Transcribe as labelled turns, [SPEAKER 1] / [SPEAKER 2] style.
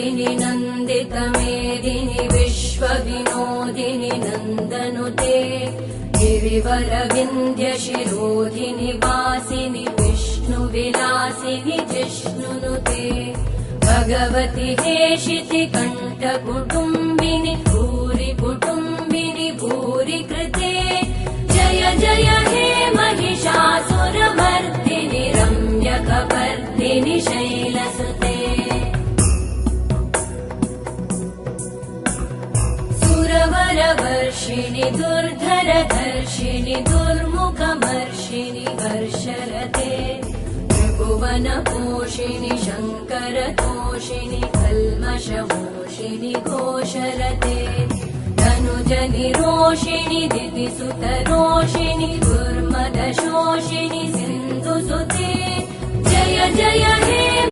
[SPEAKER 1] मेदिनि नन्दितमेदिनि विश्वविनोदिनि नन्दनुते गिरिवरविन्ध्यशिरोधिनि वासिनि विष्णुविलासिनि जिष्णुनुते भगवति हेशिति कण्ठकुटुम्बिनि भूरि कुटुम्बिनि भूरि कृते जय जय हे महिषासुरमर्दिनि रम्यकपर्दिनि शैलसुते सुरवरवर्षिणि दुर्धरधर्षिणि दुर्मुखमर्षिणि हर्षरते त्रिभुवनपोषिणि शङ्करतोषिणि कल्मषमोषिणि घोषरते धनुजनिरोषिणि दितिसुतरोषिणि दुर्मदशोषिणि सिन्धुसुते जय जय हे